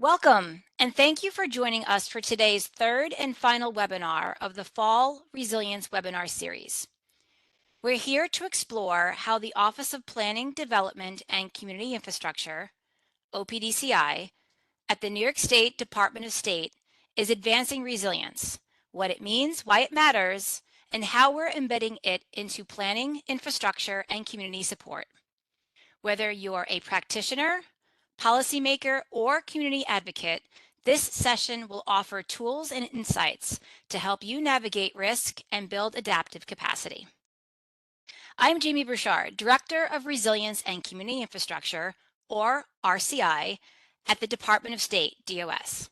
Welcome, and thank you for joining us for today's third and final webinar of the Fall Resilience webinar series. We're here to explore how the Office of Planning, Development, and Community Infrastructure, OPDCI, at the New York State Department of State is advancing resilience, what it means, why it matters, and how we're embedding it into planning, infrastructure, and community support. Whether you're a practitioner, policymaker, or community advocate, this session will offer tools and insights to help you navigate risk and build adaptive capacity. I'm Jamie Burchard, Director of Resilience and Community Infrastructure, or RCI, at the Department of State, DOS.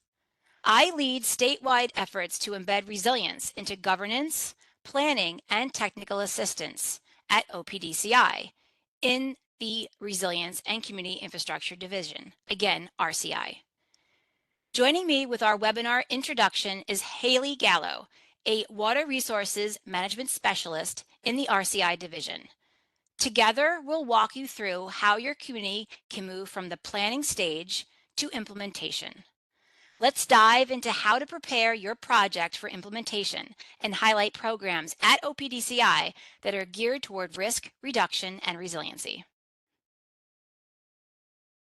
I lead statewide efforts to embed resilience into governance, planning, and technical assistance at OPDCI in the Resilience and Community Infrastructure Division, again, RCI. Joining me with our webinar introduction is Haley Gallo, a Water Resources Management Specialist in the RCI Division. Together, we'll walk you through how your community can move from the planning stage to implementation. Let's dive into how to prepare your project for implementation and highlight programs at OPDCI that are geared toward risk reduction and resiliency.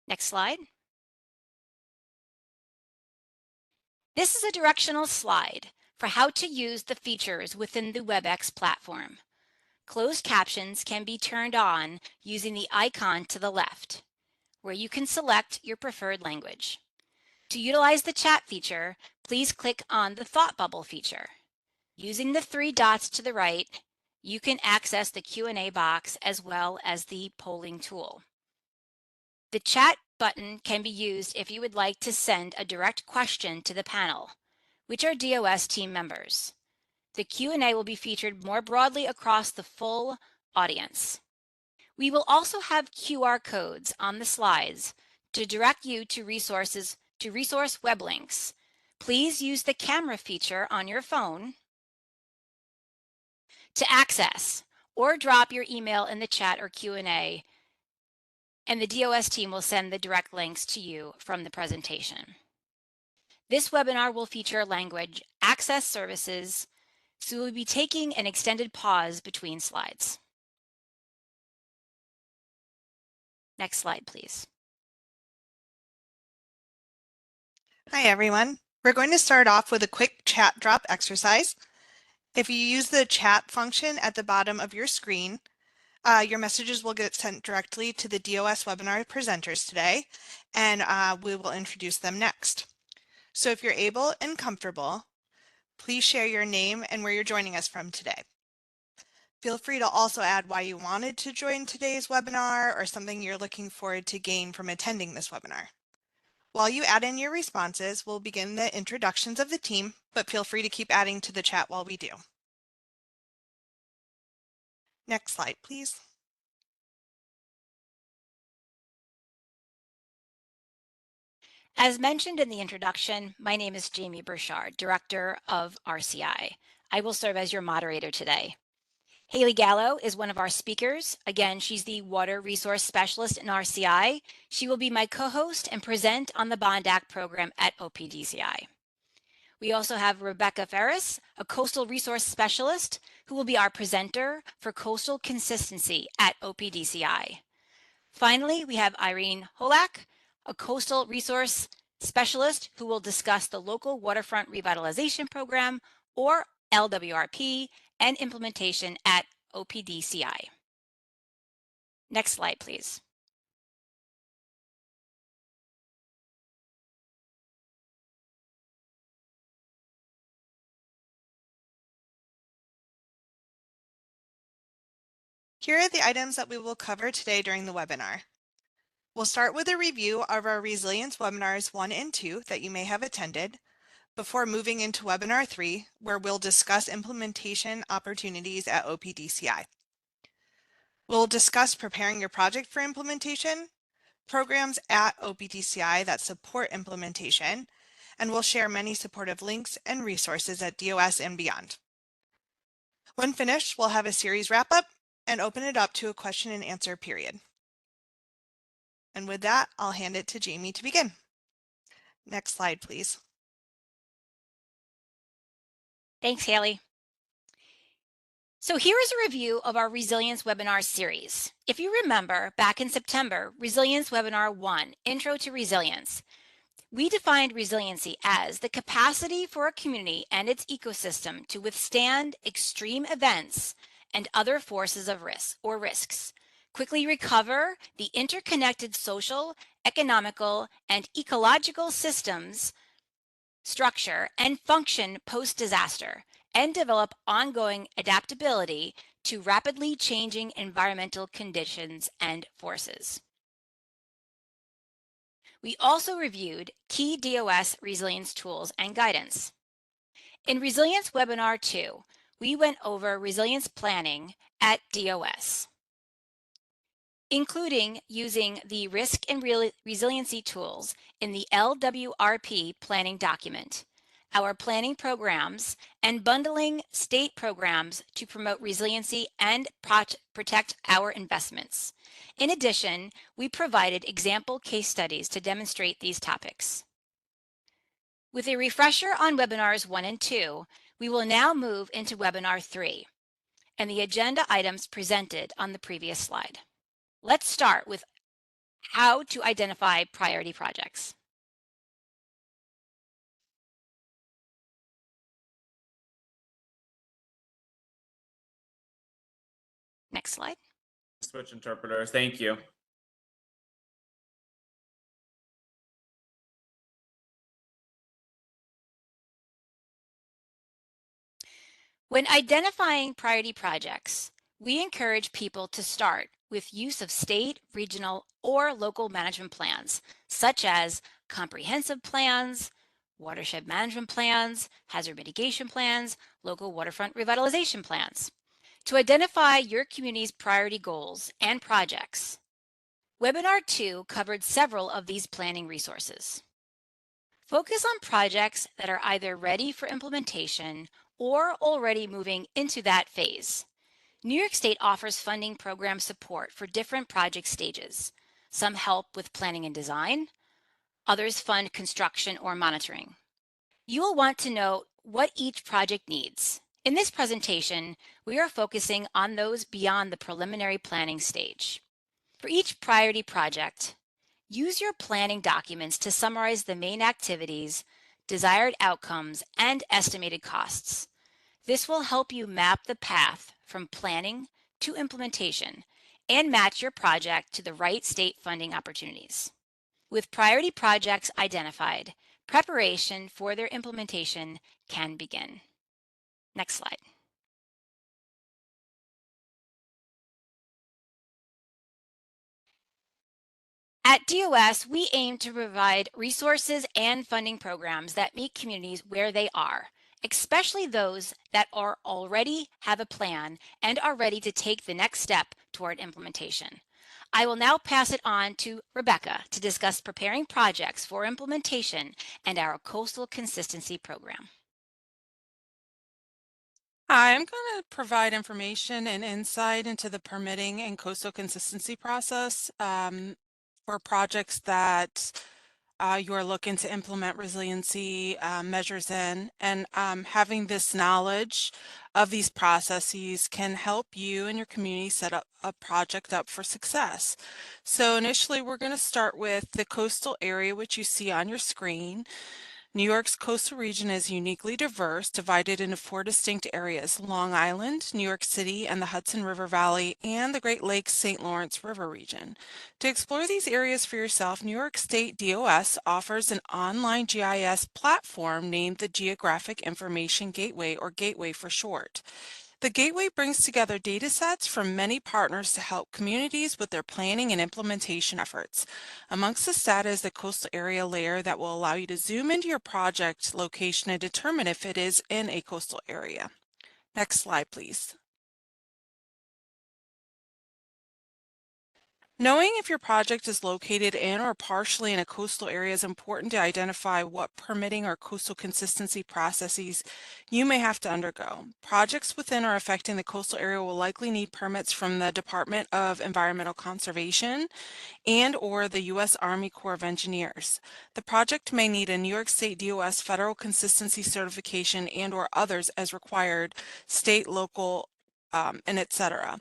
Next slide. This is a directional slide for how to use the features within the WebEx platform. Closed captions can be turned on using the icon to the left, where you can select your preferred language. To utilize the chat feature, please click on the thought bubble feature. Using the three dots to the right, you can access the Q&A box as well as the polling tool. The chat button can be used if you would like to send a direct question to the panel, which are DOS team members. The Q&A will be featured more broadly across the full audience. We will also have QR codes on the slides to direct you to resource web links. Please use the camera feature on your phone to access, or drop your email in the chat or Q&A, and the DOS team will send the direct links to you from the presentation. This webinar will feature language access services, so we'll be taking an extended pause between slides. Next slide, please. Hi, everyone. We're going to start off with a quick chat drop exercise. If you use the chat function at the bottom of your screen, your messages will get sent directly to the DOS webinar presenters today, and we will introduce them next. So if you're able and comfortable, please share your name and where you're joining us from today. Feel free to also add why you wanted to join today's webinar or something you're looking forward to gain from attending this webinar. While you add in your responses, we'll begin the introductions of the team, but feel free to keep adding to the chat while we do. Next slide, please. As mentioned in the introduction, my name is Jamie Burchard, Director of RCI. I will serve as your moderator today. Haley Gallo is one of our speakers. Again, she's the Water Resource Specialist in RCI. She will be my co-host and present on the Bond Act program at OPDCI. We also have Rebecca Ferris, a Coastal Resource Specialist, who will be our presenter for Coastal Consistency at OPDCI. Finally, we have Irene Holak, a Coastal Resource Specialist, who will discuss the Local Waterfront Revitalization Program, or LWRP, and implementation at OPDCI. Next slide, please. Here are the items that we will cover today during the webinar. We'll start with a review of our Resilience webinars 1 and 2 that you may have attended, before moving into webinar 3, where we'll discuss implementation opportunities at OPDCI. We'll discuss preparing your project for implementation, programs at OPDCI that support implementation, and we'll share many supportive links and resources at DOS and beyond. When finished, we'll have a series wrap-up and open it up to a question and answer period. And with that, I'll hand it to Jamie to begin. Next slide, please. Thanks, Haley. So here is a review of our Resilience webinar series. If you remember, back in September, Resilience Webinar 1, Intro to Resilience, we defined resiliency as the capacity for a community and its ecosystem to withstand extreme events and other forces of risk or risks, quickly recover the interconnected social, economical, and ecological systems structure and function post-disaster, and develop ongoing adaptability to rapidly changing environmental conditions and forces. We also reviewed key DOS resilience tools and guidance. In Resilience Webinar 2, we went over resilience planning at DOS, including using the risk and resiliency tools in the LWRP planning document, our planning programs, and bundling state programs to promote resiliency and protect our investments. In addition, we provided example case studies to demonstrate these topics. With a refresher on webinars 1 and 2, we will now move into webinar 3 and the agenda items presented on the previous slide. Let's start with how to identify priority projects. Next slide. Switch interpreter. Thank you. When identifying priority projects, we encourage people to start with use of state, regional, or local management plans, such as comprehensive plans, watershed management plans, hazard mitigation plans, local waterfront revitalization plans, to identify your community's priority goals and projects. Webinar 2 covered several of these planning resources. Focus on projects that are either ready for implementation or already moving into that phase. New York State offers funding program support for different project stages. Some help with planning and design, others fund construction or monitoring. You will want to know what each project needs. In this presentation, we are focusing on those beyond the preliminary planning stage. For each priority project, use your planning documents to summarize the main activities, desired outcomes, and estimated costs. This will help you map the path from planning to implementation and match your project to the right state funding opportunities. With priority projects identified, preparation for their implementation can begin. Next slide. At DOS, we aim to provide resources and funding programs that meet communities where they are, especially those that already have a plan and are ready to take the next step toward implementation. I will now pass it on to Rebecca to discuss preparing projects for implementation and our Coastal Consistency Program. Hi, I'm going to provide information and insight into the permitting and coastal consistency process for projects that you are looking to implement resiliency measures in. And having this knowledge of these processes can help you and your community set up a project up for success. So initially, we're going to start with the coastal area, which you see on your screen. New York's coastal region is uniquely diverse, divided into 4 distinct areas: Long Island, New York City, and the Hudson River Valley, and the Great Lakes St. Lawrence River region. To explore these areas for yourself, New York State DOS offers an online GIS platform named the Geographic Information Gateway, or Gateway for short. The Gateway brings together data sets from many partners to help communities with their planning and implementation efforts. Amongst this data is the coastal area layer that will allow you to zoom into your project location and determine if it is in a coastal area. Next slide, please. Knowing if your project is located in or partially in a coastal area is important to identify what permitting or coastal consistency processes you may have to undergo. Projects within or affecting the coastal area will likely need permits from the Department of Environmental Conservation and or the U.S. Army Corps of Engineers. The project may need a New York State DOS federal consistency certification and or others as required, state, local, and etc.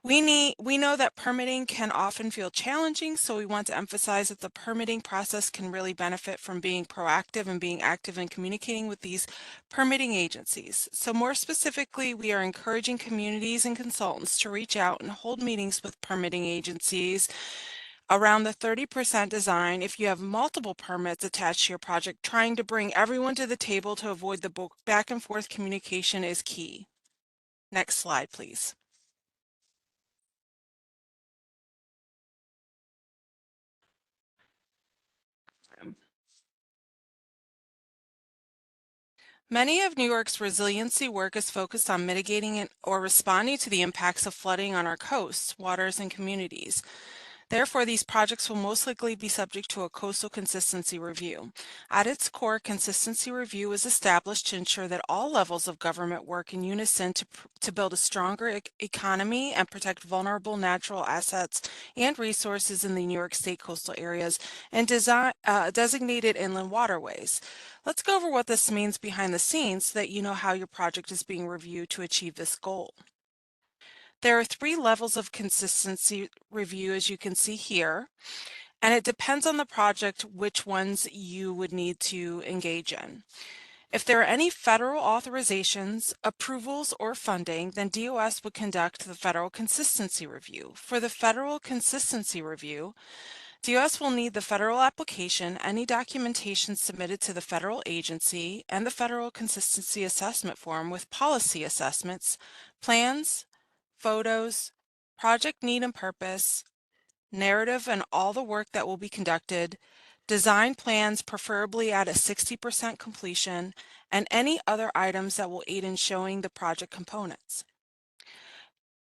We know that permitting can often feel challenging, so we want to emphasize that the permitting process can really benefit from being proactive and being active in communicating with these permitting agencies. So more specifically, we are encouraging communities and consultants to reach out and hold meetings with permitting agencies around the 30% design. If you have multiple permits attached to your project, trying to bring everyone to the table to avoid the back and forth communication is key. Next slide, please. Many of New York's resiliency work is focused on mitigating or responding to the impacts of flooding on our coasts, waters, and communities. Therefore, these projects will most likely be subject to a coastal consistency review. At its core, consistency review is established to ensure that all levels of government work in unison to build a stronger economy and protect vulnerable natural assets and resources in the New York State coastal areas and designated inland waterways. Let's go over what this means behind the scenes so that you know how your project is being reviewed to achieve this goal. There are 3 levels of consistency review, as you can see here, and it depends on the project which ones you would need to engage in. If there are any federal authorizations, approvals, or funding, then DOS would conduct the Federal Consistency Review. For the Federal Consistency Review, DOS will need the federal application, any documentation submitted to the federal agency, and the Federal Consistency Assessment Form with policy assessments, plans, photos, project need and purpose, narrative and all the work that will be conducted, design plans preferably at a 60% completion, and any other items that will aid in showing the project components.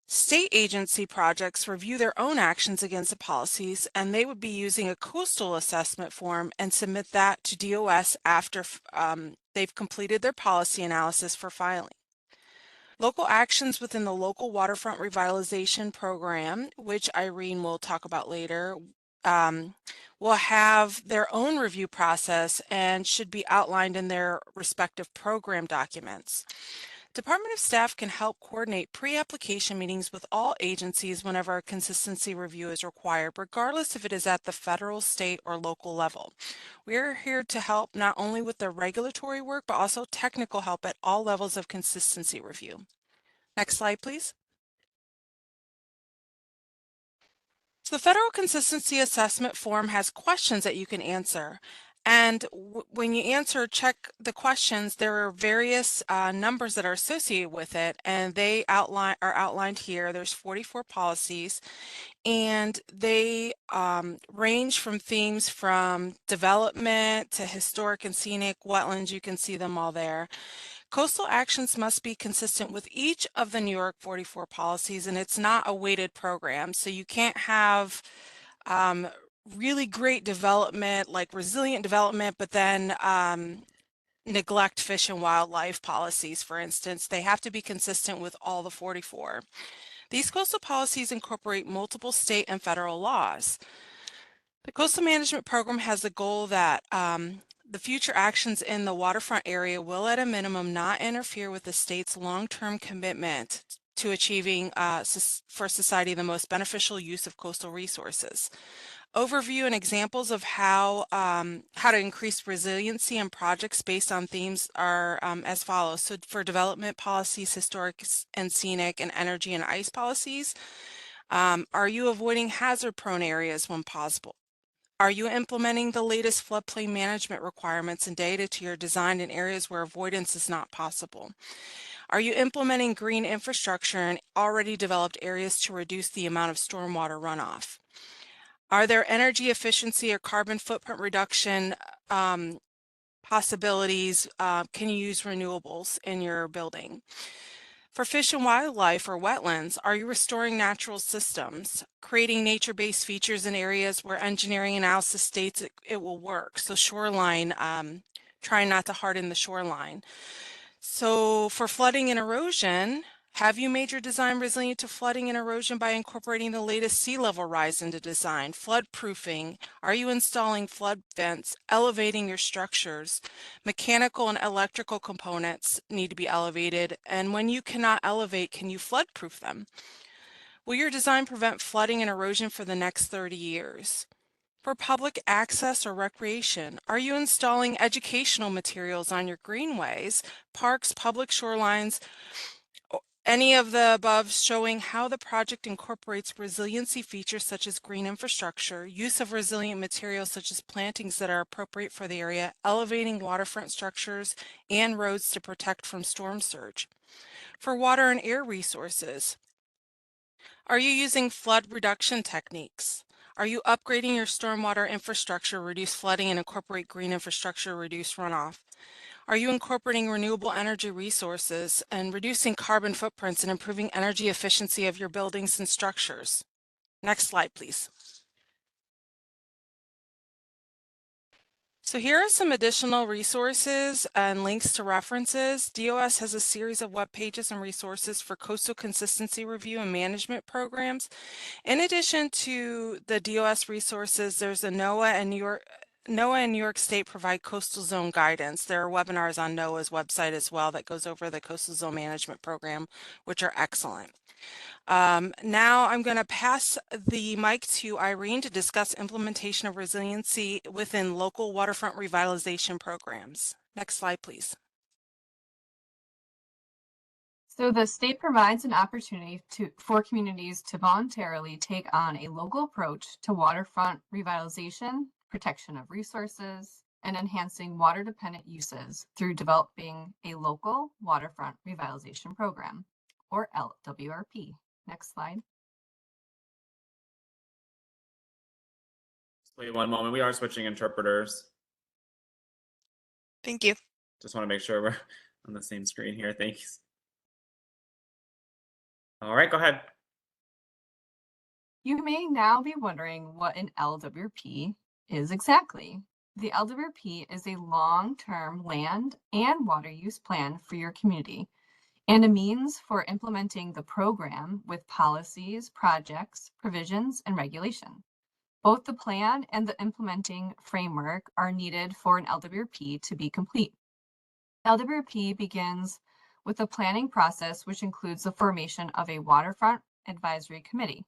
State agency projects review their own actions against the policies, and they would be using a coastal assessment form and submit that to DOS after they've completed their policy analysis for filing. Local actions within the Local Waterfront Revitalization Program, which Irene will talk about later, will have their own review process and should be outlined in their respective program documents. Department of Staff can help coordinate pre-application meetings with all agencies whenever a consistency review is required, regardless if it is at the federal, state, or local level. We are here to help not only with the regulatory work, but also technical help at all levels of consistency review. Next slide, please. So the Federal Consistency Assessment Form has questions that you can answer. And when you answer, check the questions, there are various numbers that are associated with it, and they are outlined here. There's 44 policies, and they range from themes from development to historic and scenic, wetlands. You can see them all there. Coastal actions must be consistent with each of the New York 44 policies, and it's not a weighted program. So you can't have really great development, like resilient development, but then neglect fish and wildlife policies, for instance. They have to be consistent with all the 44. These coastal policies incorporate multiple state and federal laws. The Coastal Management Program has the goal that the future actions in the waterfront area will at a minimum not interfere with the state's long-term commitment to achieving for society the most beneficial use of coastal resources. Overview and examples of how to increase resiliency in projects based on themes are as follows. So for development policies, historic and scenic, and energy and ice policies, are you avoiding hazard-prone areas when possible? Are you implementing the latest floodplain management requirements and data to your design in areas where avoidance is not possible? Are you implementing green infrastructure in already developed areas to reduce the amount of stormwater runoff? Are there energy efficiency or carbon footprint reduction possibilities? Can you use renewables in your building? For fish and wildlife or wetlands, are you restoring natural systems, creating nature-based features in areas where engineering analysis states it will work? So shoreline, trying not to harden the shoreline. So for flooding and erosion, have you made your design resilient to flooding and erosion by incorporating the latest sea level rise into design? Flood proofing, are you installing flood vents, elevating your structures? Mechanical and electrical components need to be elevated, and when you cannot elevate, can you flood proof them? Will your design prevent flooding and erosion for the next 30 years? For public access or recreation, are you installing educational materials on your greenways, parks, public shorelines, any of the above showing how the project incorporates resiliency features such as green infrastructure, use of resilient materials such as plantings that are appropriate for the area, elevating waterfront structures and roads to protect from storm surge? For water and air resources, are you using flood reduction techniques? Are you upgrading your stormwater infrastructure, reduce flooding, and incorporate green infrastructure, reduce runoff? Are you incorporating renewable energy resources and reducing carbon footprints and improving energy efficiency of your buildings and structures? Next slide, please. So here are some additional resources and links to references. DOS has a series of web pages and resources for coastal consistency review and management programs. In addition to the DOS resources, there's a NOAA and New York State provide coastal zone guidance. There are webinars on NOAA's website as well that goes over the coastal zone management program, which are excellent. Now I'm going to pass the mic to Irene to discuss implementation of resiliency within local waterfront revitalization programs. Next slide, please. So the state provides an opportunity for communities to voluntarily take on a local approach to waterfront revitalization, protection of resources, and enhancing water-dependent uses through developing a local waterfront revitalization program, or LWRP. Next slide. Wait one moment. We are switching interpreters. Thank you. Just want to make sure we're on the same screen here. Thanks. All right, go ahead. You may now be wondering what an LWRP is exactly. The LWRP is a long-term land and water use plan for your community and a means for implementing the program with policies, projects, provisions, and regulation. Both the plan and the implementing framework are needed for an LWRP to be complete. LWRP begins with the planning process, which includes the formation of a waterfront advisory committee,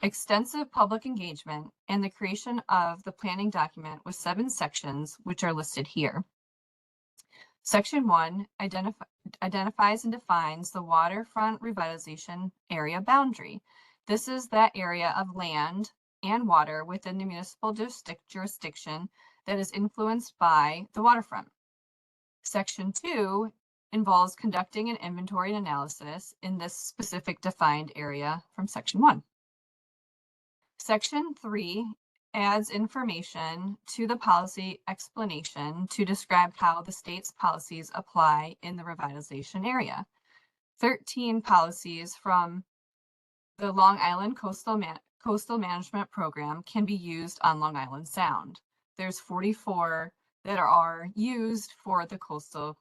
extensive public engagement, and the creation of the planning document with 7 sections, which are listed here. Section 1 identifies and defines the waterfront revitalization area boundary. This is that area of land and water within the municipal jurisdiction that is influenced by the waterfront. Section 2 involves conducting an inventory and analysis in this specific defined area from Section 1. Section 3 adds information to the policy explanation to describe how the state's policies apply in the revitalization area. 13 policies from the Long Island Coastal Management Program can be used on Long Island Sound. There's 44 that are used for the coastal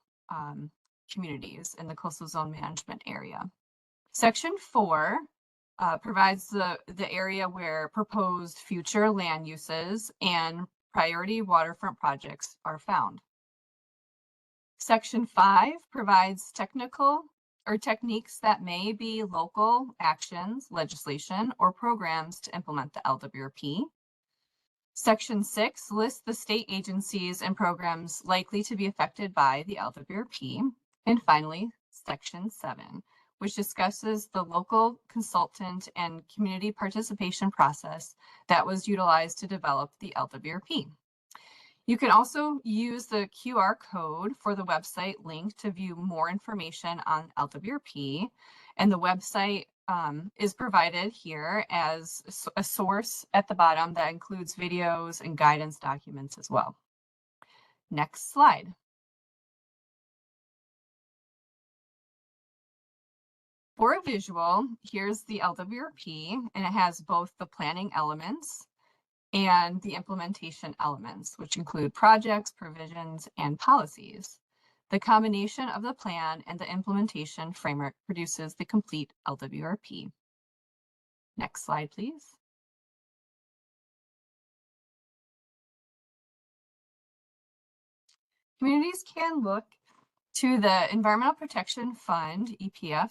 communities in the coastal zone management area. Section 4 provides the area where proposed future land uses and priority waterfront projects are found. Section 5 provides technical or techniques that may be local actions, legislation, or programs to implement the LWRP. Section 6 lists the state agencies and programs likely to be affected by the LWRP. And finally, Section 7, which discusses the local consultant and community participation process that was utilized to develop the LWRP. You can also use the QR code for the website link to view more information on LWRP, and the website is provided here as a source at the bottom that includes videos and guidance documents as well. Next slide. For a visual, here's the LWRP, and it has both the planning elements and the implementation elements, which include projects, provisions, and policies. The combination of the plan and the implementation framework produces the complete LWRP. Next slide, please. Communities can look to the Environmental Protection Fund, EPF,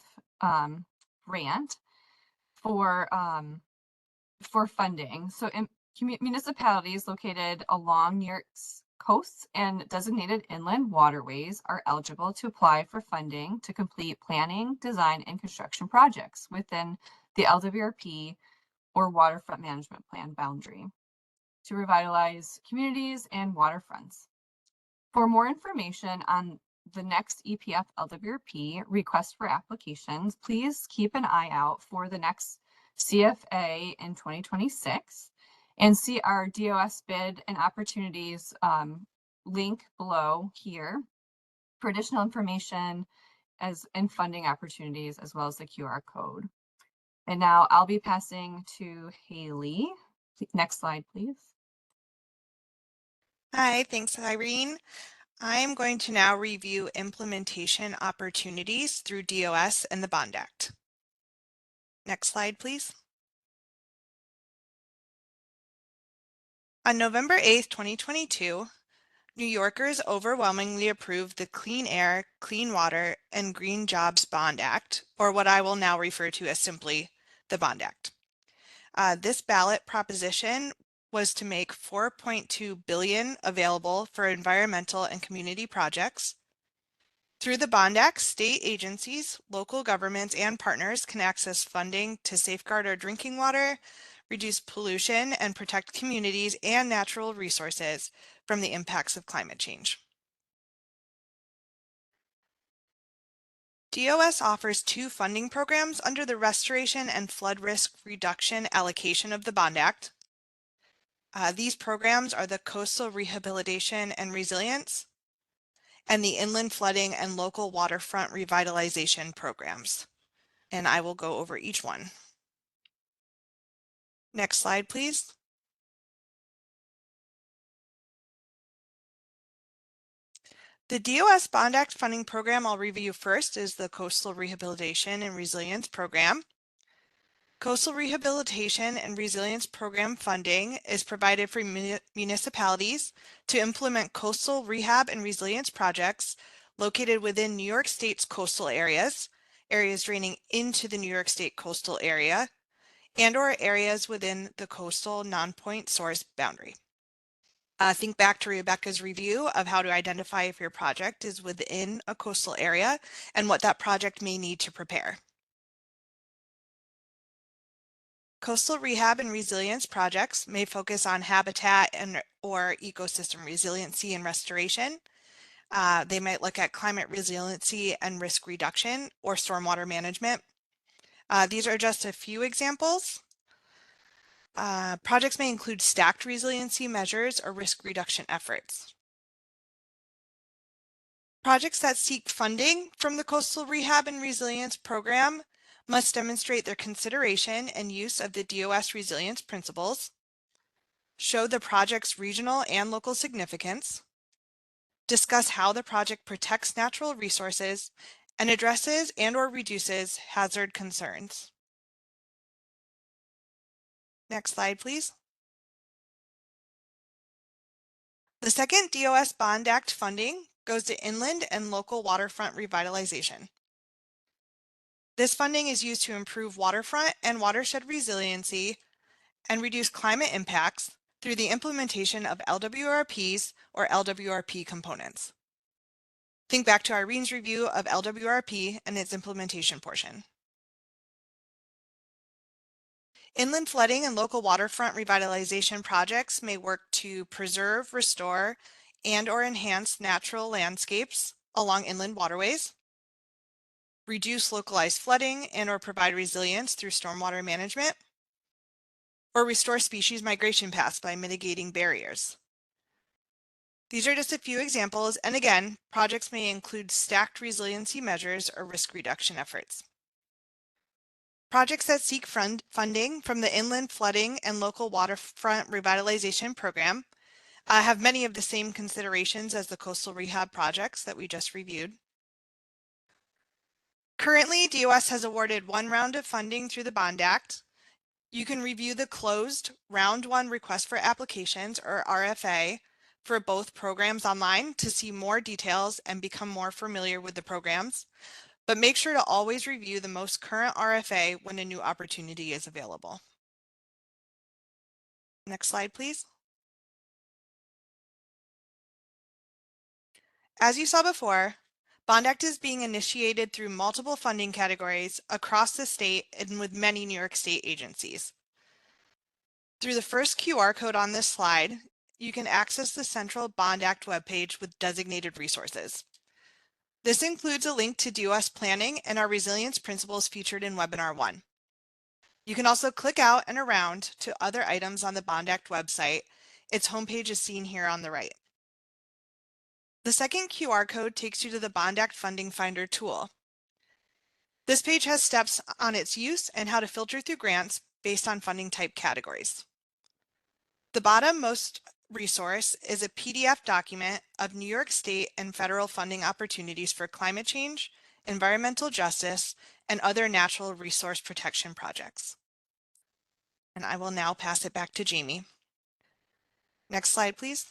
grant for funding. So municipalities located along New York's coasts and designated inland waterways are eligible to apply for funding to complete planning, design, and construction projects within the LWRP or Waterfront Management Plan boundary to revitalize communities and waterfronts. For more information on the next EPF LWRP request for applications, please keep an eye out for the next CFA in 2026 and see our DOS bid and opportunities link below here for additional information and funding opportunities, as well as the QR code. And now I'll be passing to Haley. Next slide, please. Hi, thanks, Irene. I'm going to now review implementation opportunities through DOS and the Bond Act. Next slide, please. On November 8th, 2022, New Yorkers overwhelmingly approved the Clean Air, Clean Water, and Green Jobs Bond Act, or what I will now refer to as simply the Bond Act. This ballot proposition was to make $4.2 billion available for environmental and community projects. Through the Bond Act, state agencies, local governments, and partners can access funding to safeguard our drinking water, reduce pollution, and protect communities and natural resources from the impacts of climate change. DOS offers two funding programs under the Restoration and Flood Risk Reduction allocation of the Bond Act. These programs are the Coastal Rehabilitation and Resilience and the Inland Flooding and Local Waterfront Revitalization programs. And I will go over each one. Next slide, please. The DOS Bond Act funding program I'll review first is the Coastal Rehabilitation and Resilience Program. Coastal Rehabilitation and Resilience Program funding is provided for municipalities to implement coastal rehab and resilience projects located within New York State's coastal areas, areas draining into the New York State coastal area, and/or areas within the coastal non-point source boundary. Think back to Rebecca's review of how to identify if your project is within a coastal area and what that project may need to prepare. Coastal rehab and resilience projects may focus on habitat or ecosystem resiliency and restoration. They might look at climate resiliency and risk reduction or stormwater management. These are just a few examples. Projects may include stacked resiliency measures or risk reduction efforts. Projects that seek funding from the Coastal Rehab and Resilience Program must demonstrate their consideration and use of the DOS resilience principles, show the project's regional and local significance, discuss how the project protects natural resources, and addresses and/or reduces hazard concerns. Next slide, please. The second DOS Bond Act funding goes to inland and local waterfront revitalization. This funding is used to improve waterfront and watershed resiliency and reduce climate impacts through the implementation of LWRPs or LWRP components. Think back to Irene's review of LWRP and its implementation portion. Inland flooding and local waterfront revitalization projects may work to preserve, restore, and/or enhance natural landscapes along inland waterways, reduce localized flooding and/or provide resilience through stormwater management, or restore species migration paths by mitigating barriers. These are just a few examples, and again, projects may include stacked resiliency measures or risk reduction efforts. Projects that seek funding from the Inland Flooding and Local Waterfront Revitalization Program have many of the same considerations as the coastal rehab projects that we just reviewed. Currently, DOS has awarded one round of funding through the Bond Act. You can review the closed Round 1 Request for Applications, or RFA, for both programs online to see more details and become more familiar with the programs. But make sure to always review the most current RFA when a new opportunity is available. Next slide, please. As you saw before, Bond Act is being initiated through multiple funding categories across the state and with many New York State agencies. Through the first QR code on this slide, you can access the Central Bond Act webpage with designated resources. This includes a link to DOS planning and our resilience principles featured in Webinar 1. You can also click out and around to other items on the Bond Act website. Its homepage is seen here on the right. The second QR code takes you to the Bond Act Funding Finder tool. This page has steps on its use and how to filter through grants based on funding type categories. The bottommost resource is a PDF document of New York State and federal funding opportunities for climate change, environmental justice, and other natural resource protection projects. And I will now pass it back to Jamie. Next slide, please.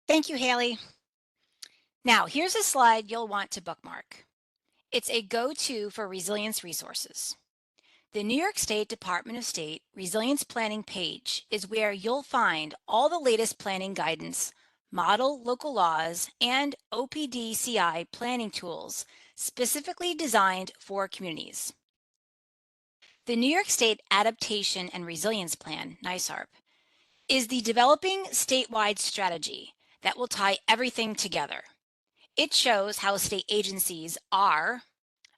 Thank you, Haley. Now, here's a slide you'll want to bookmark. It's a go-to for resilience resources. The New York State Department of State Resilience Planning page is where you'll find all the latest planning guidance, model local laws, and OPDCI planning tools specifically designed for communities. The New York State Adaptation and Resilience Plan, NYSARP, is the developing statewide strategy that will tie everything together. It shows how state agencies are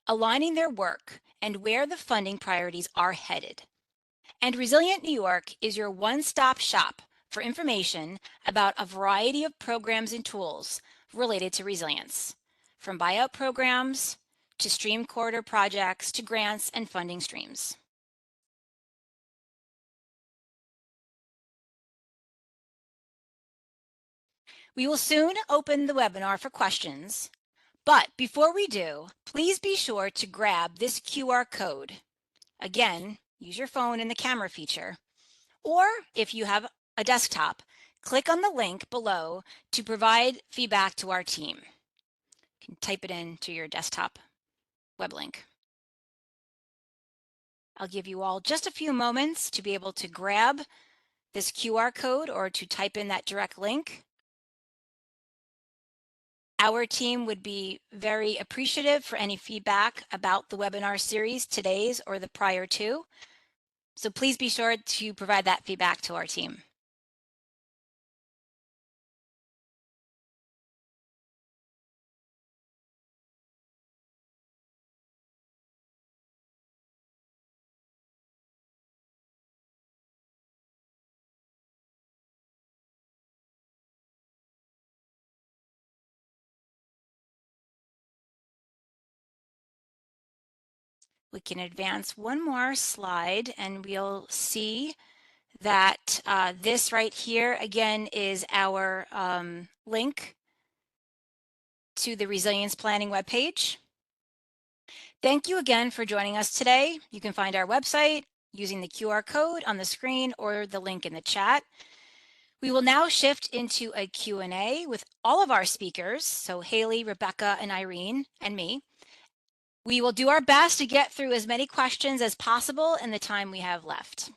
aligning their work and where the funding priorities are headed. And Resilient New York is your one-stop shop for information about a variety of programs and tools related to resilience, from buyout programs to stream corridor projects to grants and funding streams. We will soon open the webinar for questions, but before we do, please be sure to grab this QR code. Again, use your phone in the camera feature, or if you have a desktop, click on the link below to provide feedback to our team. You can type it into your desktop web link. I'll give you all just a few moments to be able to grab this QR code or to type in that direct link. Our team would be very appreciative for any feedback about the webinar series, today's or the prior two. So please be sure to provide that feedback to our team. We can advance one more slide and we'll see that this right here again is our link to the resilience planning webpage. Thank you again for joining us today. You can find our website using the QR code on the screen or the link in the chat. We will now shift into a Q&A with all of our speakers, so Haley, Rebecca, and Irene, and me. We will do our best to get through as many questions as possible in the time we have left.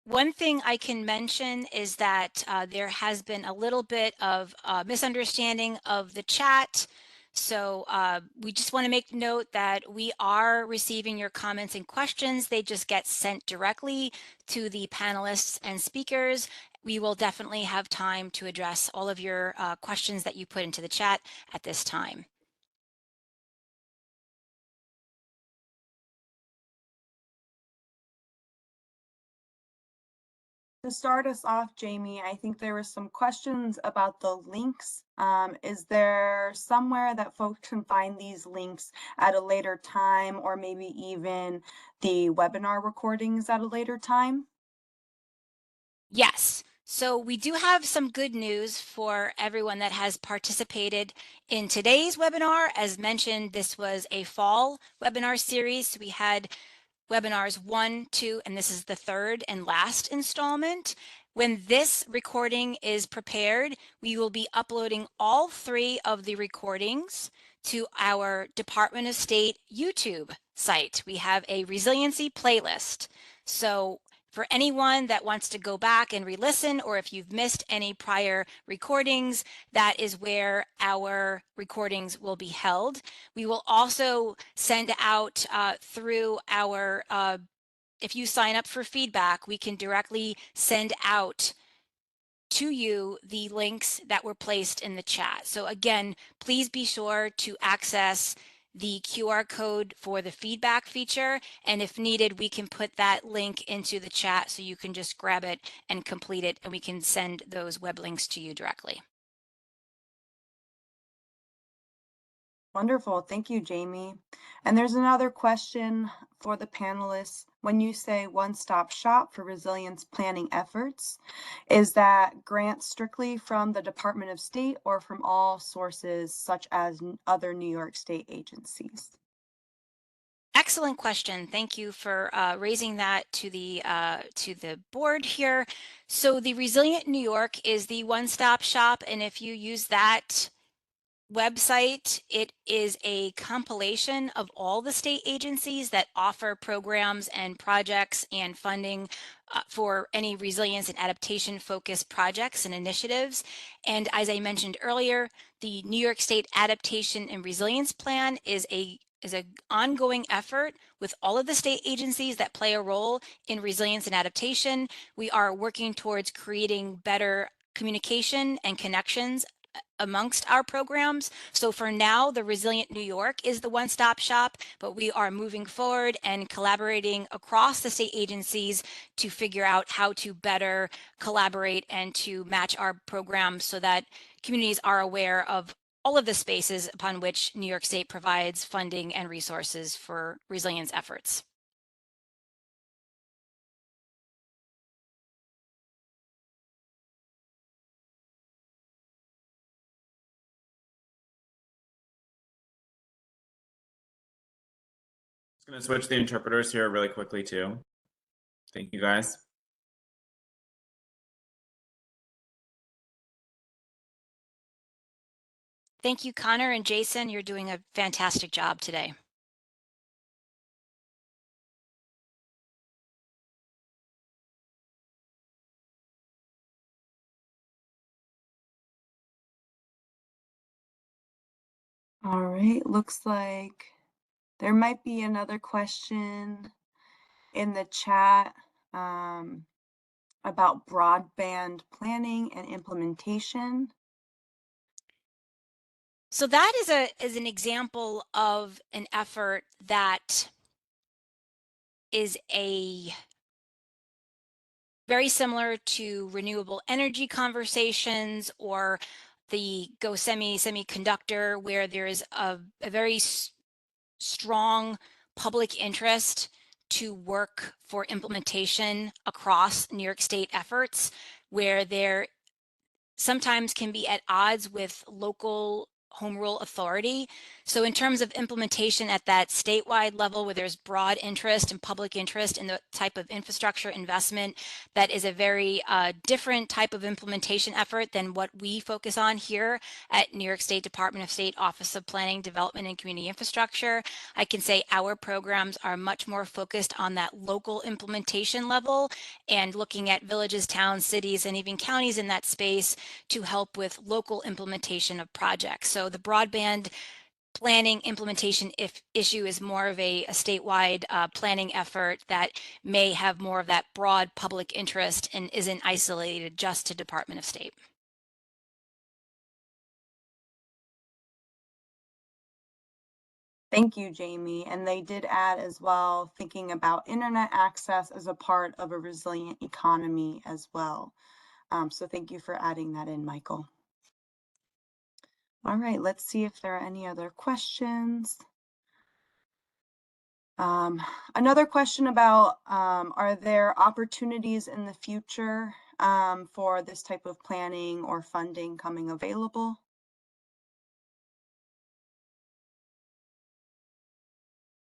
One thing I can mention is that there has been a little bit of misunderstanding of the chat. So we just want to make note that we are receiving your comments and questions. They just get sent directly to the panelists and speakers, we will definitely have time to address all of your questions that you put into the chat at this time. To start us off, Jamie, I think there were some questions about the links. Is there somewhere that folks can find these links at a later time, or maybe even the webinar recordings at a later time? Yes. So we do have some good news for everyone that has participated in today's webinar. As mentioned, this was a fall webinar series. So we had webinars 1, 2, and this is the third and last installment. When this recording is prepared, we will be uploading all 3 of the recordings to our Department of State YouTube site. We have a resiliency playlist. So for anyone that wants to go back and re-listen, or if you've missed any prior recordings, that is where our recordings will be held. We will also send out through our, if you sign up for feedback, we can directly send out to you the links that were placed in the chat. So again, please be sure to access the QR code for the feedback feature. And if needed, we can put that link into the chat so you can just grab it and complete it, and we can send those web links to you directly. Wonderful. Thank you, Jamie. And there's another question for the panelists. When you say one-stop shop for resilience planning efforts, is that grants strictly from the Department of State or from all sources such as other New York State agencies? Excellent question. Thank you for raising that to the board here. So the Resilient New York is the one-stop shop, and if you use that website, it is a compilation of all the state agencies that offer programs and projects and funding for any resilience and adaptation focused projects and initiatives. And as I mentioned earlier, the New York State Adaptation and Resilience Plan is an ongoing effort with all of the state agencies that play a role in resilience and adaptation. We are working towards creating better communication and connections amongst our programs. So for now, the Resilient New York is the one-stop shop, but we are moving forward and collaborating across the state agencies to figure out how to better collaborate and to match our programs so that communities are aware of all of the spaces upon which New York State provides funding and resources for resilience efforts. Just going to switch the interpreters here really quickly too. Thank you guys. Thank you, Connor and Jason. You're doing a fantastic job today. All right, looks like there might be another question in the chat about broadband planning and implementation. So that is an example of an effort that is very similar to renewable energy conversations or the GoSemi semiconductor, where there is a very strong public interest to work for implementation across New York State efforts, where there sometimes can be at odds with local home rule authority. So in terms of implementation at that statewide level where there's broad interest and public interest in the type of infrastructure investment, that is a very different type of implementation effort than what we focus on here at New York State Department of State Office of Planning, Development, and Community Infrastructure. I can say our programs are much more focused on that local implementation level and looking at villages, towns, cities, and even counties in that space to help with local implementation of projects. So the broadband planning implementation issue is more of a statewide planning effort that may have more of that broad public interest and isn't isolated just to Department of State. Thank you, Jamie. And they did add as well, thinking about internet access as a part of a resilient economy as well. So thank you for adding that in, Michael. All right, let's see if there are any other questions. Another question about, are there opportunities in the future for this type of planning or funding coming available?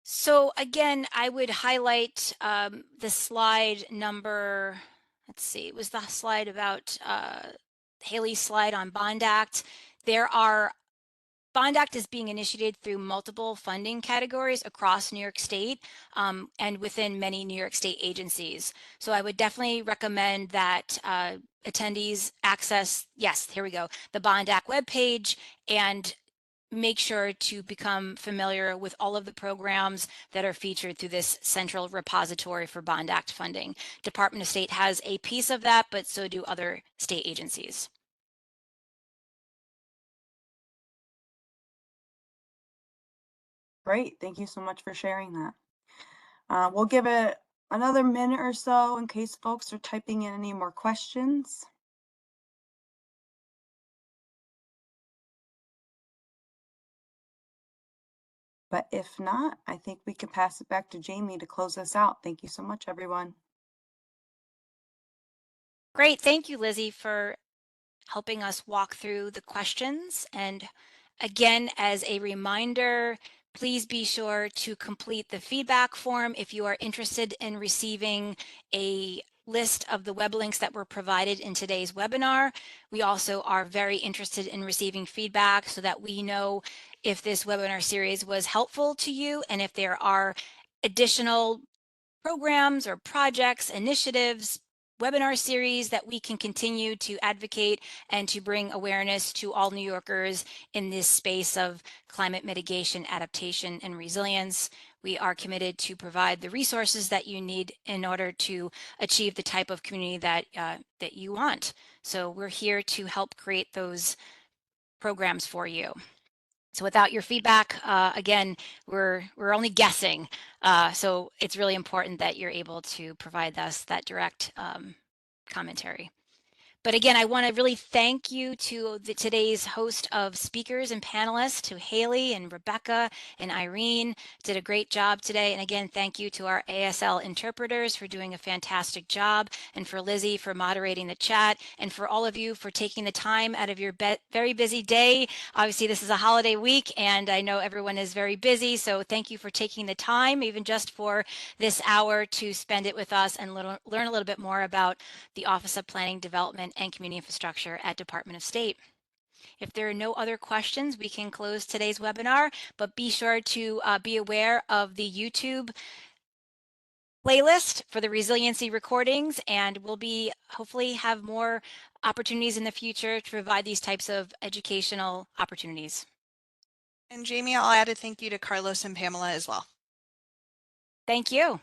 So again, I would highlight the slide number, let's see, it was the slide about Haley's slide on Bond Act. Bond Act is being initiated through multiple funding categories across New York State and within many New York State agencies. So I would definitely recommend that attendees access, yes, here we go, the Bond Act webpage, and make sure to become familiar with all of the programs that are featured through this central repository for Bond Act funding. Department of State has a piece of that, but so do other state agencies. Great, thank you so much for sharing that. We'll give it another minute or so in case folks are typing in any more questions. But if not, I think we can pass it back to Jamie to close us out. Thank you so much, everyone. Great, thank you, Lizzie, for helping us walk through the questions. And again, as a reminder, please be sure to complete the feedback form if you are interested in receiving a list of the web links that were provided in today's webinar. We also are very interested in receiving feedback so that we know if this webinar series was helpful to you and if there are additional programs or projects, initiatives, webinar series that we can continue to advocate and to bring awareness to all New Yorkers in this space of climate mitigation, adaptation, and resilience. We are committed to provide the resources that you need in order to achieve the type of community that that you want. So we're here to help create those programs for you. So without your feedback, again, we're only guessing. So it's really important that you're able to provide us that direct commentary. But again, I want to really thank you to today's host of speakers and panelists, to Haley and Rebecca and Irene. Did a great job today. And again, thank you to our ASL interpreters for doing a fantastic job, and for Lizzie for moderating the chat, and for all of you for taking the time out of your very busy day. Obviously, this is a holiday week, and I know everyone is very busy. So thank you for taking the time, even just for this hour, to spend it with us and learn a little bit more about the Office of Planning, Development, and Community Infrastructure at Department of State. If there are no other questions, we can close today's webinar, but be sure to be aware of the YouTube playlist for the resiliency recordings, and we'll be hopefully have more opportunities in the future to provide these types of educational opportunities. And Jamie, I'll add a thank you to Carlos and Pamela as well. Thank you.